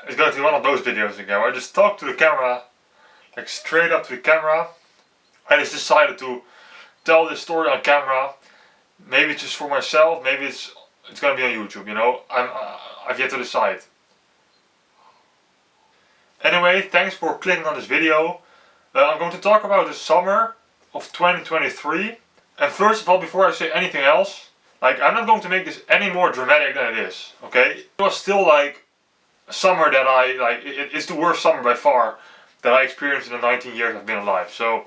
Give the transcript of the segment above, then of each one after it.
It's going to be one of those videos again where I just talk to the camera, like straight up to the camera. I just decided to tell this story on camera. Maybe it's just for myself, maybe it's going to be on YouTube, you know. I've yet to decide. Anyway, thanks for clicking on this video. I'm going to talk about the summer of 2023. And first of all, before I say anything else, like, I'm not going to make this any more dramatic than it is, okay? It was still like a summer that it's the worst summer by far that I experienced in the 19 years I've been alive. So,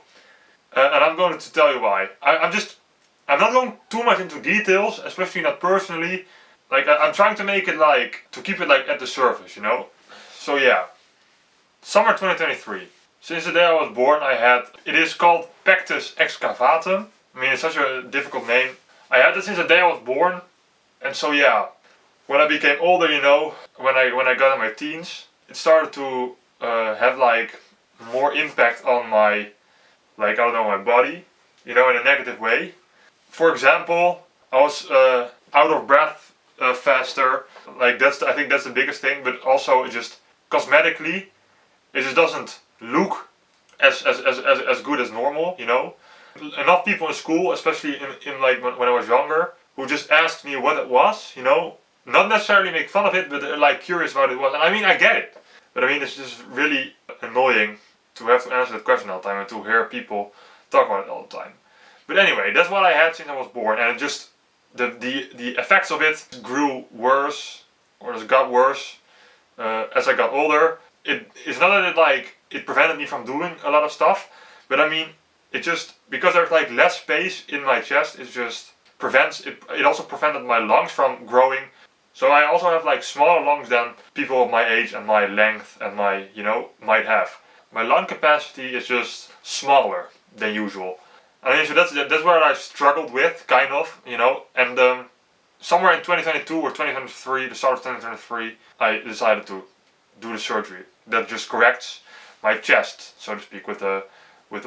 and I'm going to tell you why. I'm not going too much into details, especially not personally. Like, I'm trying to make it like, to keep it like at the surface, you know? So yeah, summer 2023. Since the day I was born it is called Pectus excavatum. I mean, it's such a difficult name. I had it since the day I was born. And so yeah, when I became older, you know, when I got in my teens, it started to have like more impact on my, like, I don't know, my body, you know, in a negative way. For example, I was out of breath faster. Like, I think that's the biggest thing. But also, it just cosmetically, it just doesn't look as good as normal, you know. Enough people in school, especially in like when I was younger, who just asked me what it was, you know. Not necessarily make fun of it, but they're like curious about it was. And I mean, I get it. But I mean, it's just really annoying to have to answer that question all the time and to hear people talk about it all the time. But anyway, that's what I had since I was born, and it just, the effects of it grew worse, or just got worse, as I got older. It's not that it prevented me from doing a lot of stuff, but I mean, it just, because there's like less space in my chest, it just prevents, it also prevented my lungs from growing. So I also have like smaller lungs than people of my age and my length and my, you know, might have. My lung capacity is just smaller than usual. I mean, so that's what I struggled with, kind of, you know. And somewhere in 2022 or 2023, the start of 2023, I decided to do the surgery that just corrects my chest, so to speak, with a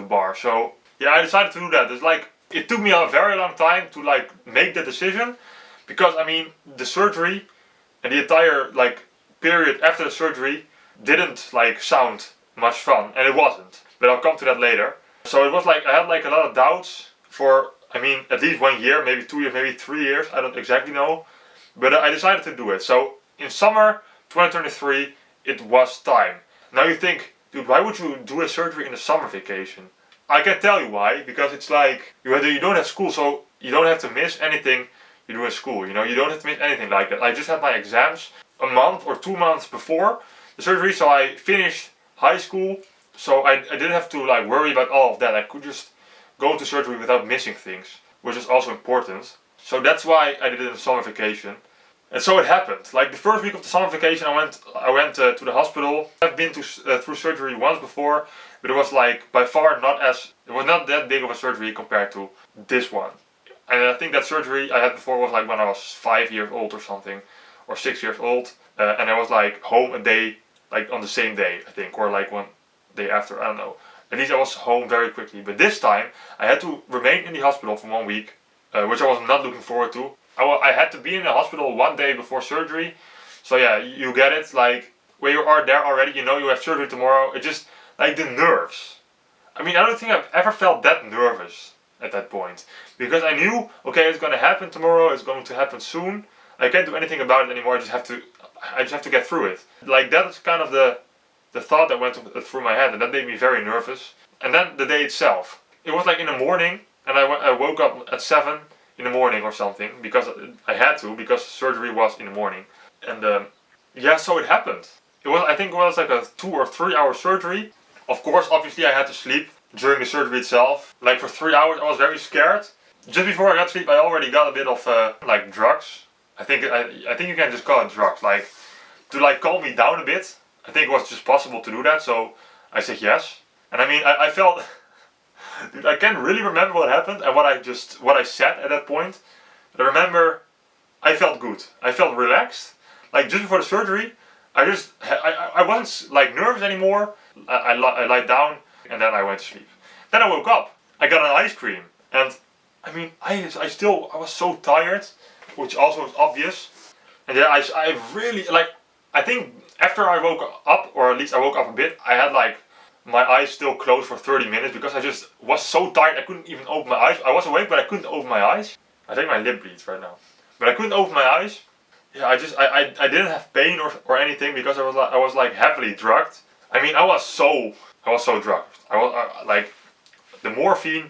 bar. So yeah, I decided to do that. It's like, it took me a very long time to like make the decision, because I mean, the surgery and the entire like period after the surgery didn't like sound much fun, and it wasn't. But I'll come to that later. So it was like, I had like a lot of doubts for, I mean, at least 1 year, maybe 2 years, maybe 3 years, I don't exactly know. But I decided to do it. So in summer 2023, it was time. Now you think, dude, why would you do a surgery in a summer vacation? I can tell you why, because it's like, you don't have school, so you don't have to miss anything you do in school, you know, you don't have to miss anything like that. I just had my exams a month or 2 months before the surgery, so I finished high school. So I didn't have to like worry about all of that. I could just go to surgery without missing things, which is also important. So that's why I did it in the summer vacation. And so it happened. Like the first week of the summer vacation, I went to the hospital. I've been through surgery once before, but it was like by far it was not that big of a surgery compared to this one. And I think that surgery I had before was like when I was 5 years old or something, or 6 years old, and I was like home a day, like on the same day, I think, or like one day after, I don't know. At least I was home very quickly. But this time I had to remain in the hospital for 1 week, which I was not looking forward to. I had to be in the hospital 1 day before surgery. So yeah, you get it, like when you are there already, you know you have surgery tomorrow. It just, like the nerves. I mean, I don't think I've ever felt that nervous at that point, because I knew, okay, it's going to happen tomorrow, it's going to happen soon. I can't do anything about it anymore. I just have to get through it. Like, that is kind of the thought that went through my head, and that made me very nervous. And then the day itself, it was like in the morning, and I woke up at 7 in the morning or something, because I had to, because surgery was in the morning. And yeah, so it happened. I think it was like a 2 or 3 hour surgery. Of course, obviously I had to sleep during the surgery itself. Like for 3 hours I was very scared. Just before I got to sleep, I already got a bit of like drugs. I think you can just call it drugs, like to like calm me down a bit. I think it was just possible to do that, so I said yes. And I mean, I felt, dude, I can't really remember what happened and what I said at that point. But I remember I felt good. I felt relaxed. Like just before the surgery, I wasn't like nervous anymore. I lied down and then I went to sleep. Then I woke up. I got an ice cream, and I mean, I was so tired, which also is obvious. And yeah, I really, like, I think after I woke up, or at least I woke up a bit, I had like my eyes still closed for 30 minutes because I just was so tired I couldn't even open my eyes. I was awake but I couldn't open my eyes. I think my lip bleeds right now. But I couldn't open my eyes. Yeah, I didn't have pain or anything because I was like heavily drugged. I mean I was so drugged. I was like the morphine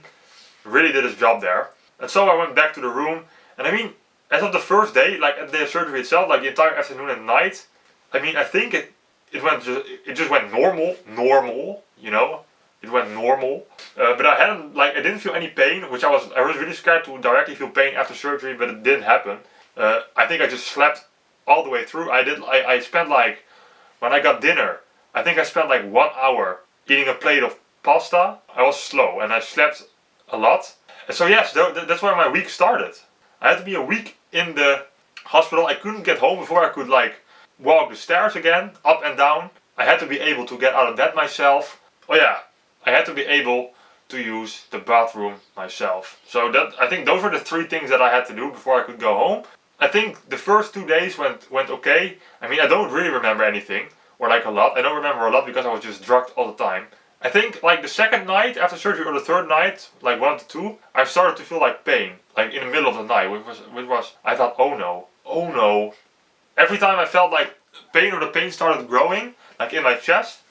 really did its job there. And so I went back to the room, and I mean as of the first day, like at the day of surgery itself, like the entire afternoon and night, I mean I think it just went normal, you know. It went normal, but I didn't feel any pain, which I was really scared to directly feel pain after surgery, but it didn't happen. I think I just slept all the way through. I spent like, when I got dinner, I think I spent like 1 hour eating a plate of pasta. I was slow and I slept a lot. And so yes, that's where my week started. I had to be a week in the hospital. I couldn't get home before I could like walk the stairs again, up and down. I had to be able to get out of bed myself. Oh yeah, I had to be able to use the bathroom myself. So I think those were the 3 things that I had to do before I could go home. I think the first 2 days went okay. I mean, I don't really remember anything, or like a lot. I don't remember a lot because I was just drugged all the time. I think like the second night after surgery, or the third night, like 1 to 2, I started to feel like pain, like in the middle of the night, which was I thought, oh no. Every time I felt like pain, or the pain started growing, like in my chest,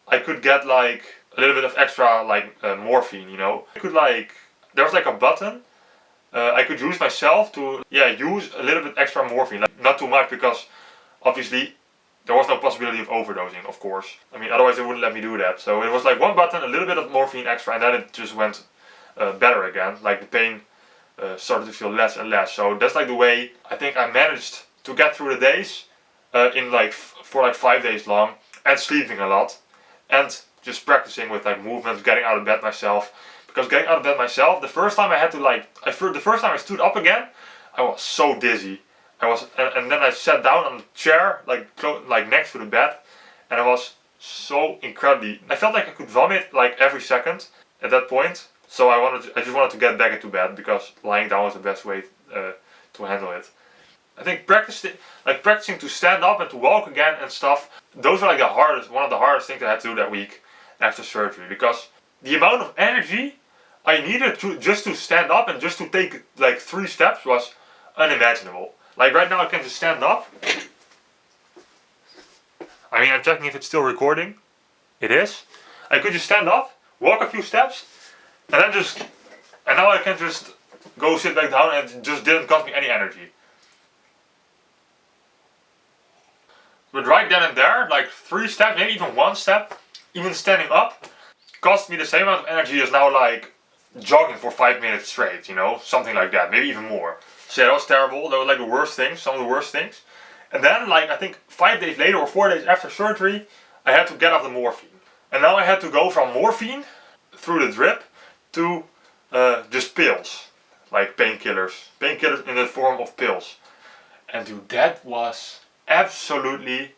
I could get like a little bit of extra like morphine, you know. I could like, there was like a button I could use myself to use a little bit extra morphine, like not too much because obviously there was no possibility of overdosing, of course. I mean, otherwise they wouldn't let me do that. So it was like 1 button, a little bit of morphine extra, and then it just went better again. Like the pain started to feel less and less. So that's like the way I think I managed to get through the days in like for like 5 days long, and sleeping a lot, and just practicing with like movements, getting out of bed myself. Because getting out of bed myself, the first time I had to the first time I stood up again, I was so dizzy. And then I sat down on the chair, like next to the bed, and I was so incredibly. I felt like I could vomit like every second at that point. So I just wanted to get back into bed because lying down was the best way to handle it. I think practicing to stand up and to walk again and stuff. Those were like one of the hardest things I had to do that week after surgery, because the amount of energy I needed just to stand up and just to take like 3 steps was unimaginable. Like right now I can just stand up. I mean, I'm checking if it's still recording. It is. I could just stand up, walk a few steps, and now I can just go sit back down, and it just didn't cost me any energy. But right then and there, like 3 steps, maybe even 1 step, even standing up, cost me the same amount of energy as now like jogging for 5 minutes straight, you know, something like that, maybe even more. So yeah, that was terrible. That was like the worst things, some of the worst things. And then like I think 5 days later or 4 days after surgery, I had to get off the morphine. And now I had to go from morphine through the drip to just pills, like painkillers in the form of pills. And dude, that was absolutely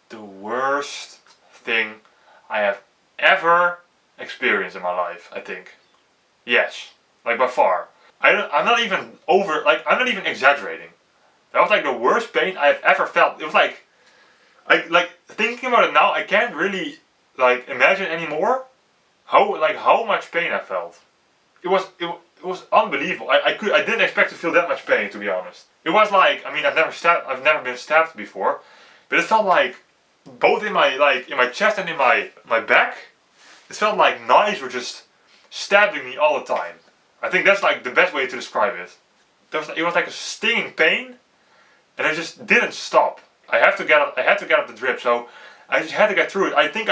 the worst thing I have ever experienced in my life, I think. Yes, like by far. I'm not even exaggerating. That was like the worst pain I've ever felt. It was like thinking about it now, I can't really like imagine anymore how much pain I felt. It was unbelievable. I didn't expect to feel that much pain, to be honest. It was like, I mean, I've never been stabbed before, but it felt like both in my chest and in my back, it felt like knives were just stabbing me all the time. I think that's like the best way to describe it. It was like a stinging pain, and it just didn't stop. I had to get up the drip, so I just had to get through it. I think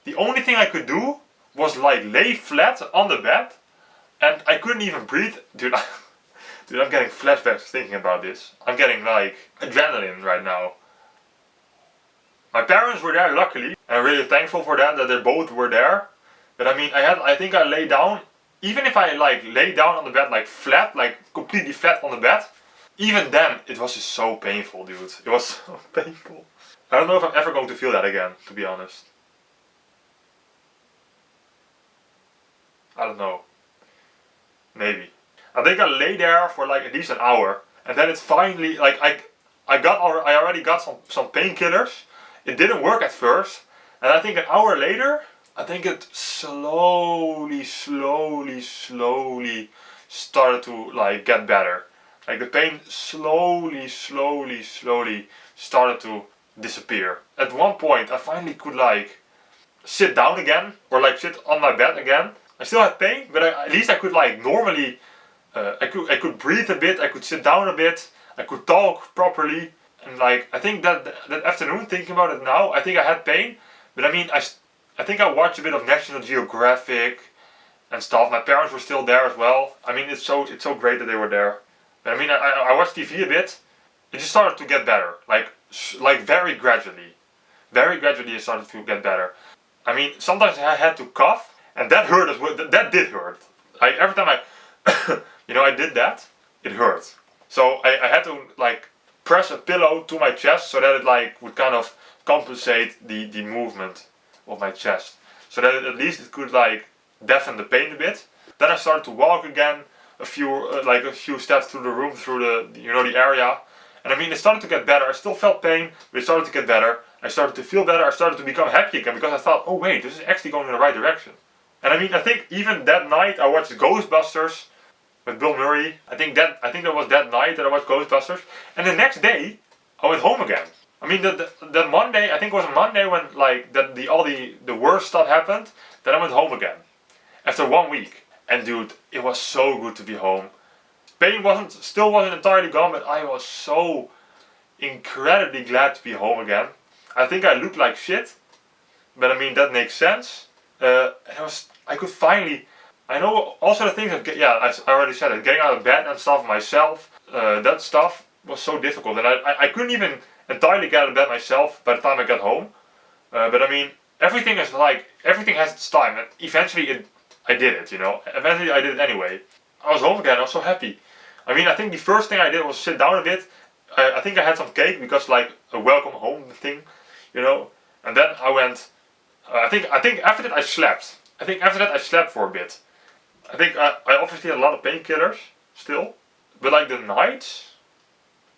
the only thing I could do was like lay flat on the bed, and I couldn't even breathe. Dude, I'm getting flashbacks thinking about this. I'm getting like adrenaline right now. My parents were there, luckily, and I'm really thankful for that they both were there. But I mean, I think I lay down. Even if I like lay down on the bed like flat, like completely flat on the bed, even then it was just so painful, dude. It was so painful. I don't know if I'm ever going to feel that again, to be honest. I don't know. Maybe. I think I lay there for like at least an hour, and then it's finally like I already got some painkillers, it didn't work at first, and I think an hour later, I think it slowly started to like get better. Like the pain slowly started to disappear. At one point, I finally could like sit down again, or like sit on my bed again. I still had pain, but at least I could like normally, I could breathe a bit, I could sit down a bit, I could talk properly. And like, I think that afternoon, thinking about it now, I think I had pain, but I mean, I think I watched a bit of National Geographic and stuff. My parents were still there as well. I mean, it's so great that they were there. But I mean, I watched TV a bit. It just started to get better, like very gradually. Very gradually, it started to get better. I mean, sometimes I had to cough, and that hurt as well. That did hurt. Like every time I, I did that, it hurt. So I had to like press a pillow to my chest so that it like would kind of compensate the movement of my chest, so that at least it could like deafen the pain a bit. Then I started to walk again, a few steps through the room, through the area, and I mean it started to get better. I still felt pain, but it started to get better. I started to feel better. I started to become happy again because I thought, oh wait, this is actually going in the right direction. And I mean, I think even that night I watched Ghostbusters with Bill Murray. I think that was that night that I watched Ghostbusters, and the next day I went home again. I mean, that Monday, I think it was a Monday when like all the worst stuff happened. Then I went home again after 1 week, and dude, it was so good to be home. Pain still wasn't entirely gone, but I was so incredibly glad to be home again. I think I looked like shit, but I mean that makes sense. I could finally. I know also the things that I already said it. Getting out of bed and stuff myself. That stuff was so difficult, and I couldn't even entirely get out of bed myself by the time I got home. But I mean, everything has its time, and eventually I did it. Eventually I did it anyway. I was home again. I was so happy. I mean, I think the first thing I did was sit down a bit. I think I had some cake because like a welcome home thing, And then I went. I think after that I slept. I think after that I slept for a bit. I think I obviously had a lot of painkillers still, but like the nights,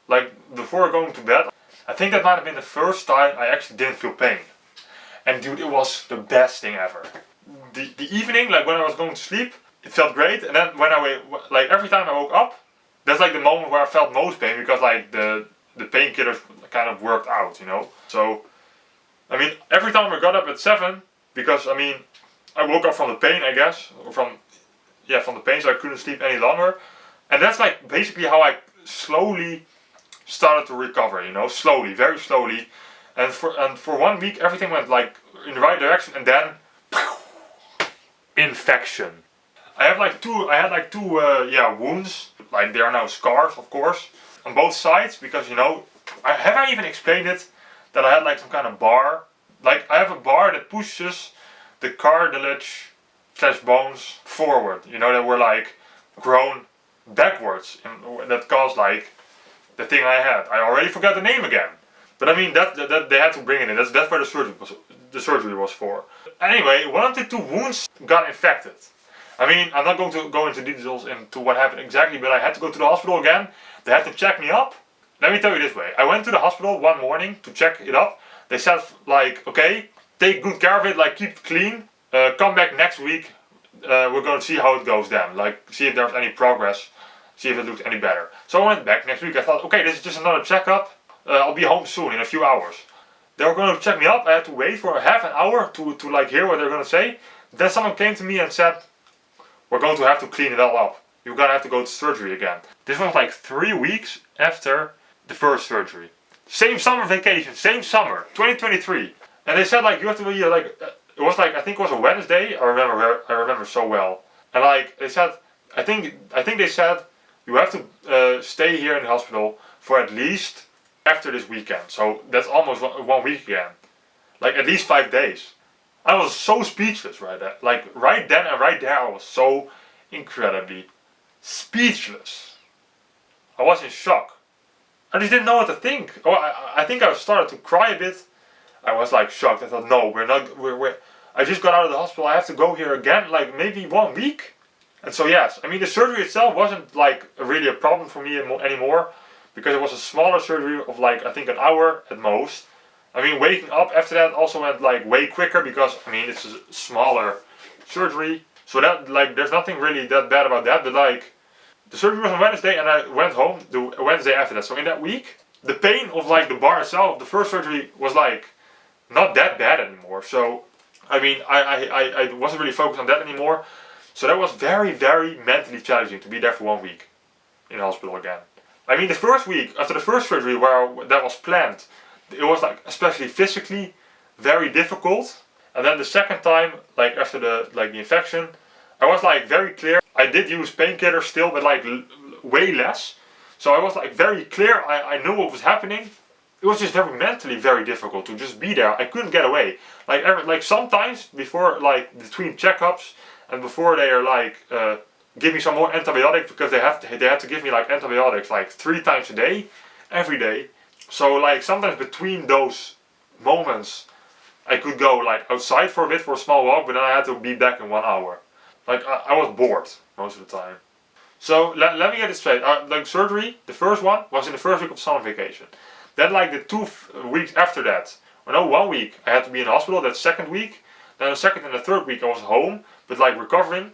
like before going to bed, I think that might have been the first time I actually didn't feel pain. And dude, it was the best thing ever. The evening, like when I was going to sleep, it felt great. And then when like every time I woke up, that's like the moment where I felt most pain because like the painkillers kind of worked out, So, I mean, every time I got up at 7, because I mean, I woke up from the pain, I guess, from the pain, so I couldn't sleep any longer. And that's like basically how I slowly started to recover, slowly, very slowly. And for 1 week, everything went like in the right direction, and then infection. I had like two wounds. Like they are now scars, of course, on both sides because have I even explained it that I had like some kind of bar? Like I have a bar that pushes the cartilage / bones forward. That were like grown backwards, and that caused like the thing I had. I already forgot the name again. But I mean that they had to bring it in. That's where the surgery was for. Anyway, one of the two wounds got infected. I mean, I'm not going to go into details into what happened exactly, but I had to go to the hospital again. They had to check me up. Let me tell you this way. I went to the hospital one morning to check it up. They said like, okay, take good care of it, like keep it clean. Come back next week. We're going to see how it goes then. Like see if there's any progress. See if it looks any better. So I went back next week. I thought, okay, this is just another checkup. I'll be home soon in a few hours. They were going to check me up. I had to wait for half an hour to like hear what they're going to say. Then someone came to me and said, we're going to have to clean it all up. You're going to have to go to surgery again. This was like 3 weeks after the first surgery. Same summer vacation, same summer, 2023. And they said like, you have to be like, it was like, I think it was a Wednesday. I remember so well. And like, they said, I think they said, you have to stay here in the hospital for at least after this weekend. So that's almost 1 week again. Like at least 5 days. I was so speechless right there. Like right then and right there I was so incredibly speechless. I was in shock. I just didn't know what to think. Oh, I think I started to cry a bit. I was like shocked. I thought, no, I just got out of the hospital. I have to go here again, like maybe 1 week. And so yes, I mean the surgery itself wasn't like really a problem for me anymore, because it was a smaller surgery of like I think an hour at most, I mean, waking up after that also went like way quicker because I mean it's a smaller surgery, so that like there's nothing really that bad about that. But like the surgery was on Wednesday and I went home the Wednesday after that. So in that week, the pain of like the bar itself, the first surgery was like not that bad anymore. So I mean I wasn't really focused on that anymore. So that was very, very mentally challenging to be there for 1 week in the hospital again. I mean the first week after the first surgery where that was planned, it was like especially physically very difficult. And then the second time, like after the infection, I was like very clear. I did use painkillers still, but like way less. So I was like very clear. I knew what was happening. It was just very mentally very difficult to just be there. I couldn't get away. Like sometimes before like between checkups and before they are like give me some more antibiotics because they had to give me like antibiotics like 3 times a day, every day. So like sometimes between those moments I could go like outside for a bit for a small walk, but then I had to be back in 1 hour. Like I was bored most of the time. So let me get it straight. Like surgery, the first one was in the first week of summer vacation. Then like the 2 weeks after that, or no, 1 week I had to be in the hospital. That second week. Then the second and the third week I was home, but like recovering.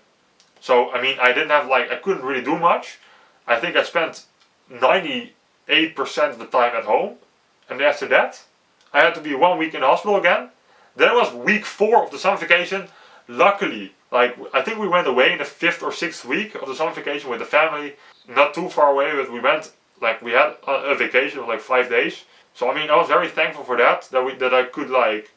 So I mean I didn't have like I couldn't really do much. I think I spent 98% of the time at home. And after that, I had to be 1 week in the hospital again. Then it was week 4 of the summer vacation. Luckily, like I think we went away in the 5th or 6th week of the summer vacation with the family. Not too far away, but we went like we had a vacation of like 5 days. So I mean I was very thankful for that I could like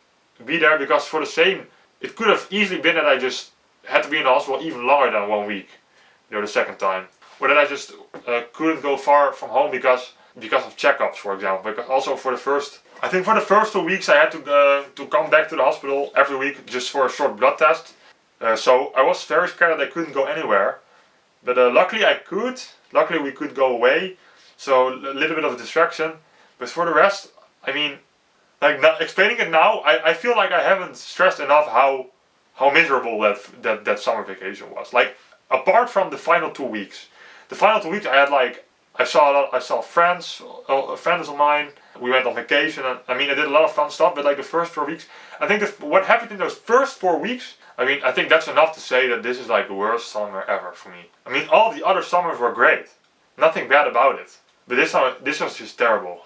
be there, because for the same, it could have easily been that I just had to be in the hospital even longer than 1 week. You know, the second time, or that I just couldn't go far from home because of checkups, for example. Because also for the first, I think for the first 2 weeks I had to come back to the hospital every week just for a short blood test. So I was very scared that I couldn't go anywhere. But luckily I could. Luckily we could go away. So a little bit of a distraction. But for the rest, I mean, like explaining it now, I feel like I haven't stressed enough how miserable that summer vacation was. Like apart from the final 2 weeks. The final 2 weeks I had like, I saw friends of mine. We went on vacation, and I mean I did a lot of fun stuff. But like the first 4 weeks, I think what happened in those first 4 weeks, I mean I think that's enough to say that this is like the worst summer ever for me. I mean all the other summers were great, nothing bad about it. But this was just terrible.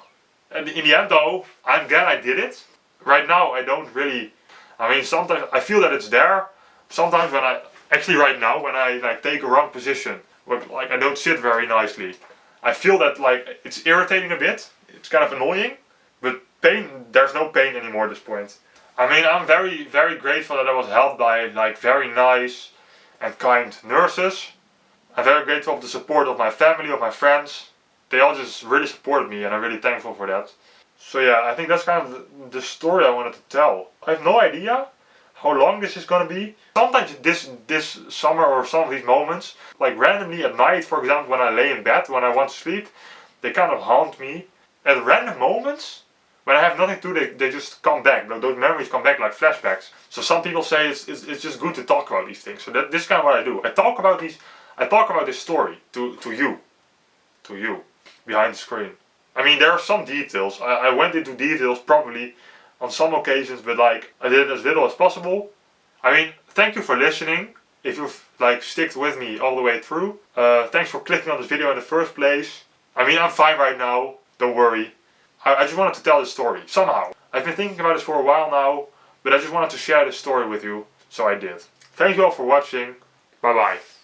And in the end though, I'm glad I did it. Right now I don't really, I mean sometimes I feel that it's there. Sometimes when right now when I like take a wrong position, like I don't sit very nicely, I feel that like it's irritating a bit. It's kind of annoying, but there's no pain anymore at this point. I mean, I'm very, very grateful that I was helped by like very nice and kind nurses. I'm very grateful for the support of my family, of my friends. They all just really supported me, and I'm really thankful for that. So yeah, I think that's kind of the story I wanted to tell. I have no idea how long this is gonna be. Sometimes this summer, or some of these moments, like randomly at night, for example, when I lay in bed, when I want to sleep, they kind of haunt me. At random moments, when I have nothing to do, they just come back. Those memories come back like flashbacks. So some people say it's just good to talk about these things. So this is kind of what I do. I talk about this story to you, behind the screen. I mean, there are some details. I went into details probably on some occasions, but like I did it as little as possible. I mean, thank you for listening. If you've like sticked with me all the way through, thanks for clicking on this video in the first place. I mean, I'm fine right now. Don't worry. I just wanted to tell this story somehow. I've been thinking about this for a while now, but I just wanted to share this story with you, so I did. Thank you all for watching. Bye bye.